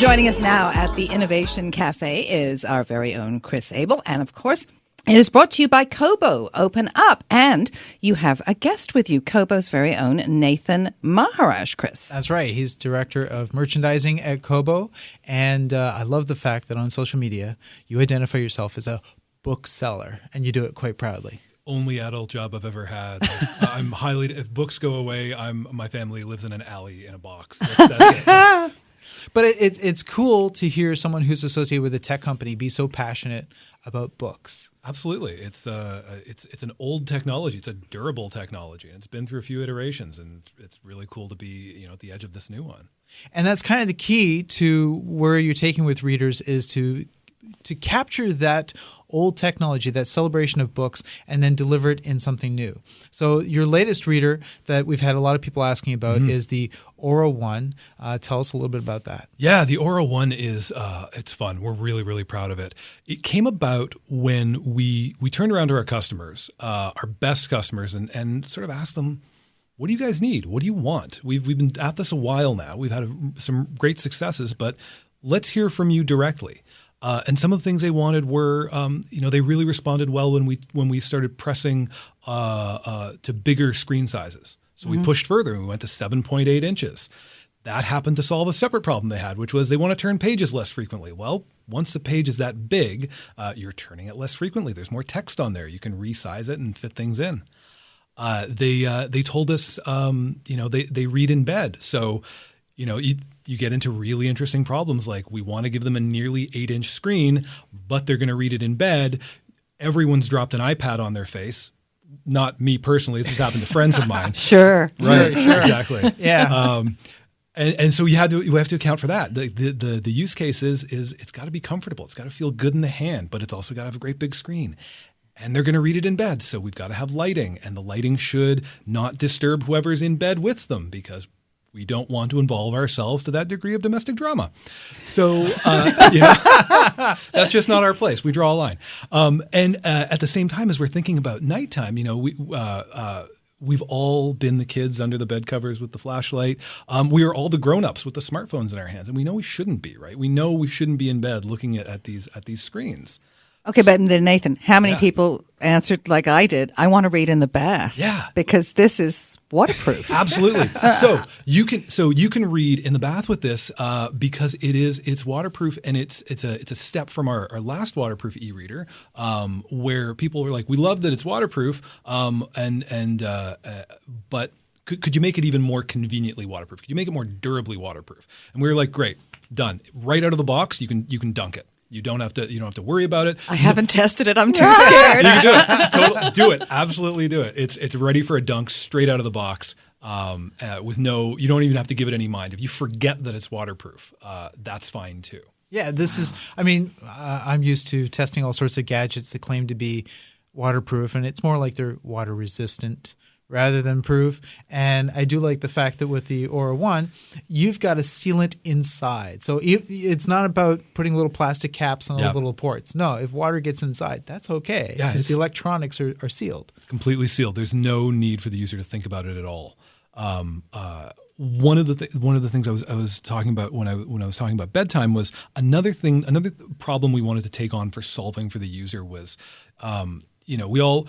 Joining us now at the Innovation Cafe is our very own Kris Abel. And of course, it is brought to you by Kobo. Open up. And you have a guest with you, Kobo's very own Nathan Maharaj, Kris. That's right. He's director of merchandising at Kobo. And I love the fact that on social media, you identify yourself as a bookseller, and you do it quite proudly. Only adult job I've ever had. I'm highly. If books go away, my family lives in an alley in a box. That's it. But it's cool to hear someone who's associated with a tech company be so passionate about books. Absolutely, it's an old technology. It's a durable technology, and it's been through a few iterations, and it's really cool to be at the edge of this new one. And that's kind of the key to where you're taking with readers is to capture that old technology, that celebration of books, and then deliver it in something new. So your latest reader that we've had a lot of people asking about is the Aura One. Tell us a little bit about that. Yeah, the Aura One is it's fun. We're really, really proud of it. It came about when we turned around to our customers, our best customers, and sort of asked them, what do you guys need? What do you want? We've been at this a while now. We've had some great successes, but let's hear from you directly. And some of the things they wanted were, they really responded well when we started pressing to bigger screen sizes. So we pushed further and we went to 7.8 inches. That happened to solve a separate problem they had, which was they want to turn pages less frequently. Well, once the page is that big, you're turning it less frequently. There's more text on there. You can resize it and fit things in. They told us, they read in bed. So, you get into really interesting problems like we want to give them a nearly 8-inch screen, but they're going to read it in bed. Everyone's dropped an iPad on their face. Not me personally. This has happened to friends of mine. Sure. Right. Sure. Exactly. Yeah. And so we have to account for that. The use case is it's got to be comfortable. It's got to feel good in the hand, but it's also got to have a great big screen. And they're going to read it in bed. So we've got to have lighting, and the lighting should not disturb whoever's in bed with them because we don't want to involve ourselves to that degree of domestic drama. So that's just not our place. We draw a line. And at the same time, as we're thinking about nighttime, we've all been the kids under the bed covers with the flashlight. We are all the grown-ups with the smartphones in our hands. And we know we shouldn't be, right? We know we shouldn't be in bed looking at these screens. Okay, but then Nathan, how many people answered like I did? I want to read in the bath. Yeah, because this is waterproof. Absolutely. So you can read in the bath with this because it's waterproof, and it's a step from our last waterproof e-reader where people were like, we love that it's waterproof, but could you make it even more conveniently waterproof? Could you make it more durably waterproof? And we were like, great, done. Right out of the box, you can dunk it. You don't have to worry about it. I haven't tested it. I'm too scared. You can do it. Do it. Absolutely do it. It's ready for a dunk straight out of the box. You don't even have to give it any mind. If you forget that it's waterproof, that's fine too. Yeah, I'm used to testing all sorts of gadgets that claim to be waterproof, and it's more like they're water resistant rather than proof. And I do like the fact that with the Aura One, you've got a sealant inside. So it's not about putting little plastic caps on the little ports. No, if water gets inside, that's okay because the electronics are sealed. It's completely sealed. There's no need for the user to think about it at all. One of the things I was talking about when I was talking about bedtime was another problem we wanted to take on for solving for the user was we all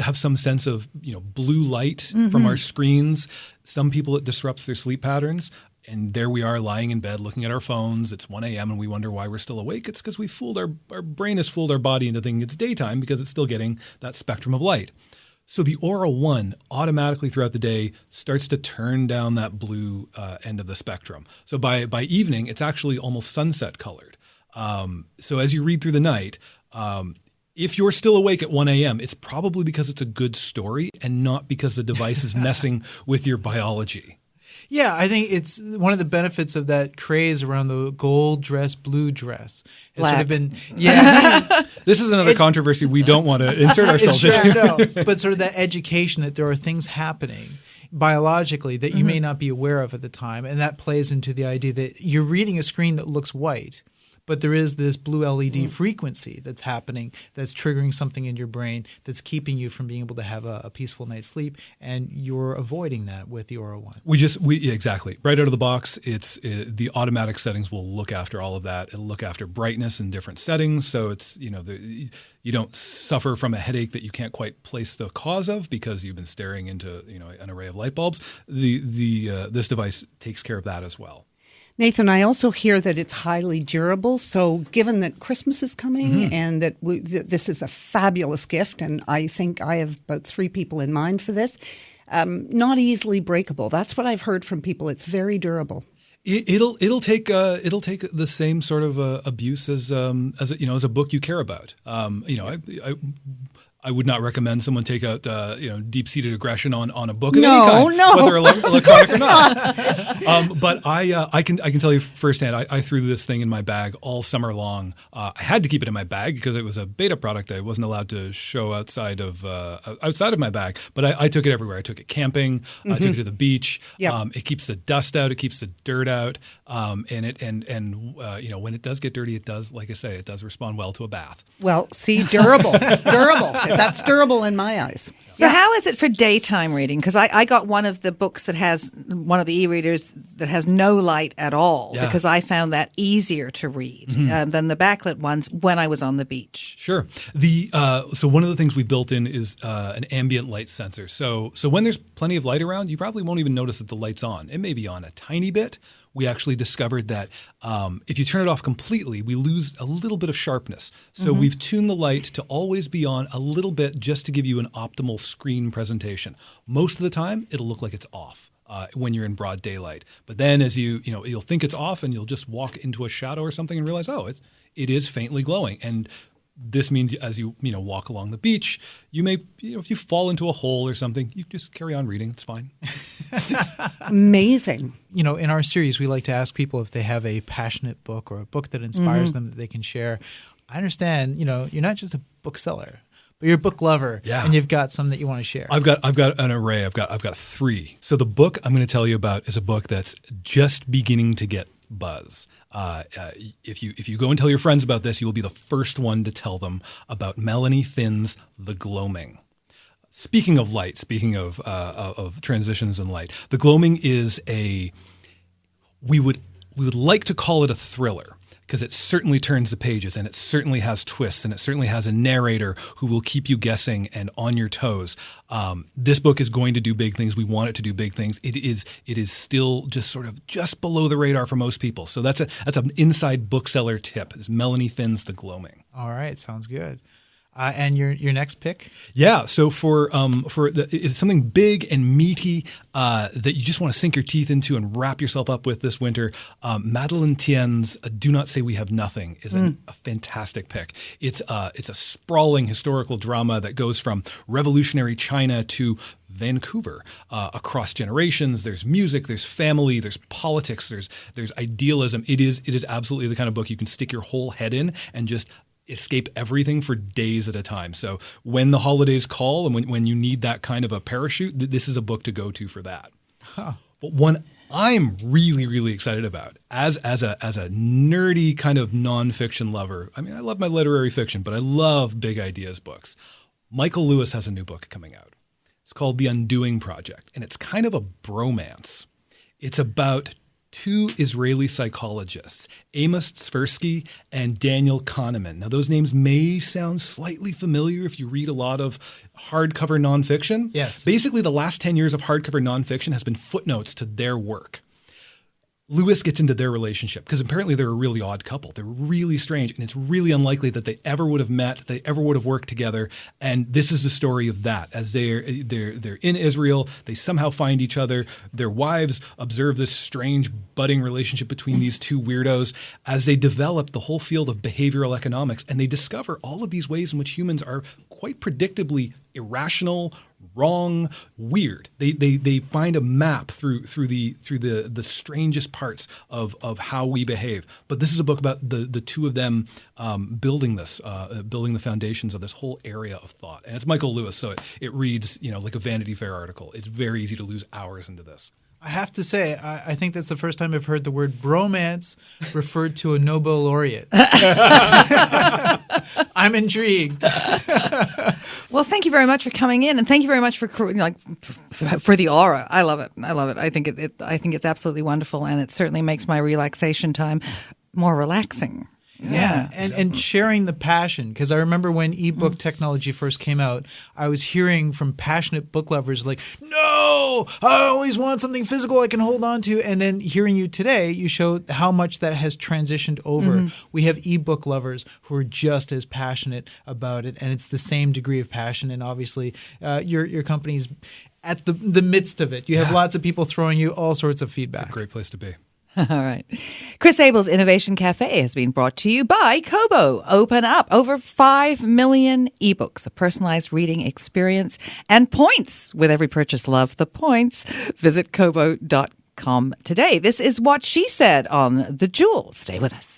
have some sense of blue light from our screens. Some people, it disrupts their sleep patterns. And there we are lying in bed looking at our phones. It's 1 a.m. and we wonder why we're still awake. It's because our brain has fooled our body into thinking it's daytime because it's still getting that spectrum of light. So the Aura One automatically throughout the day starts to turn down that blue end of the spectrum. So by evening, it's actually almost sunset colored. So as you read through the night, if you're still awake at 1 a.m., it's probably because it's a good story and not because the device is messing with your biology. Yeah, I think it's one of the benefits of that craze around the gold dress, blue dress. It's sort of been, This is another controversy we don't want to insert ourselves into. No, but sort of that education that there are things happening biologically that you may not be aware of at the time, and that plays into the idea that you're reading a screen that looks white, but there is this blue LED frequency that's happening, that's triggering something in your brain, that's keeping you from being able to have a peaceful night's sleep, and you're avoiding that with the Aura One. Yeah, exactly. Right out of the box, the automatic settings will look after all of that. It'll look after brightness in different settings, so it's you don't suffer from a headache that you can't quite place the cause of because you've been staring into an array of light bulbs. This device takes care of that as well. Nathan, I also hear that it's highly durable. So given that Christmas is coming and that this is a fabulous gift, and I think I have about 3 people in mind for this, not easily breakable. That's what I've heard from people. It's very durable. It'll take the same sort of abuse as a book you care about. I would not recommend someone take out deep-seated aggression on a book of any kind, whether electronic or not. But I can tell you firsthand. I threw this thing in my bag all summer long. I had to keep it in my bag because it was a beta product. I wasn't allowed to show outside of my bag. But I took it everywhere. I took it camping. I took it to the beach. Yep. It keeps the dust out. It keeps the dirt out. And when it does get dirty, it does, like I say, it does respond well to a bath. Well, see, durable. That's durable in my eyes. So how is it for daytime reading? Because I got one of the books that has one of the e-readers that has no light at all because I found that easier to read than the backlit ones when I was on the beach. Sure. So one of the things we built in is an ambient light sensor. So when there's plenty of light around, you probably won't even notice that the light's on. It may be on a tiny bit. We actually discovered that if you turn it off completely, we lose a little bit of sharpness. So we've tuned the light to always be on a little bit just to give you an optimal screen presentation. Most of the time, it'll look like it's off when you're in broad daylight. But then as you'll think it's off and you'll just walk into a shadow or something and realize, it is faintly glowing. And this means as you walk along the beach, you may, if you fall into a hole or something, you just carry on reading. It's fine. Amazing. In our series, we like to ask people if they have a passionate book or a book that inspires them that they can share. I understand, you're not just a bookseller, but you're a book lover, and you've got some that you want to share. I've got an array. I've got 3. So the book I'm going to tell you about is a book that's just beginning to get buzz. If you go and tell your friends about this, you will be the first one to tell them about Melanie Finn's The Gloaming. Speaking of light, speaking of transitions in light, The Gloaming is we would like to call it a thriller, because it certainly turns the pages and it certainly has twists and it certainly has a narrator who will keep you guessing and on your toes. This book is going to do big things. We want it to do big things. It is still just below the radar for most people. So that's an inside bookseller tip. Is Melanie Finn's The Gloaming. All right, sounds good. And your next pick? Yeah, so it's something big and meaty that you just want to sink your teeth into and wrap yourself up with this winter. Madeleine Thien's "Do Not Say We Have Nothing" is a fantastic pick. It's a sprawling historical drama that goes from revolutionary China to Vancouver, across generations. There's music, there's family, there's politics, there's idealism. It is absolutely the kind of book you can stick your whole head in and just escape everything for days at a time. So when the holidays call and when you need that kind of a parachute, this is a book to go to for that. Huh. But one I'm really, really excited about as a nerdy kind of nonfiction lover. I mean, I love my literary fiction, but I love big ideas books. Michael Lewis has a new book coming out. It's called The Undoing Project, and it's kind of a bromance. It's about 2 Israeli psychologists, Amos Tversky and Daniel Kahneman. Now, those names may sound slightly familiar if you read a lot of hardcover nonfiction. Yes. Basically, the last 10 years of hardcover nonfiction has been footnotes to their work. Lewis gets into their relationship because apparently they're a really odd couple. They're really strange, and it's really unlikely that they ever would have met, they ever would have worked together. And this is the story of that. As they're in Israel, they somehow find each other. Their wives observe this strange budding relationship between these 2 weirdos as they develop the whole field of behavioral economics, and they discover all of these ways in which humans are quite predictably irrational, wrong, weird. They find a map through the strangest parts of how we behave. But this is a book about the 2 of them building the foundations of this whole area of thought. And it's Michael Lewis, so it reads like a Vanity Fair article. It's very easy to lose hours into this. I have to say, I think that's the first time I've heard the word bromance referred to a Nobel laureate. I'm intrigued. Well, thank you very much for coming in, and thank you very much for the aura. I love it. I love it. I think I think it's absolutely wonderful, and it certainly makes my relaxation time more relaxing. Yeah, and sharing the passion, because I remember when ebook technology first came out, I was hearing from passionate book lovers like, no, I always want something physical I can hold on to. And then hearing you today, you show how much that has transitioned over. We have ebook lovers who are just as passionate about it, and it's the same degree of passion. And obviously, your company's at the midst of it. You have lots of people throwing you all sorts of feedback. It's a great place to be. All right. Kris Abel's Innovation Cafe has been brought to you by Kobo. Open up. Over 5 million ebooks, a personalized reading experience, and points. With every purchase, love the points. Visit Kobo.com today. This is What She Said on The Jewel. Stay with us.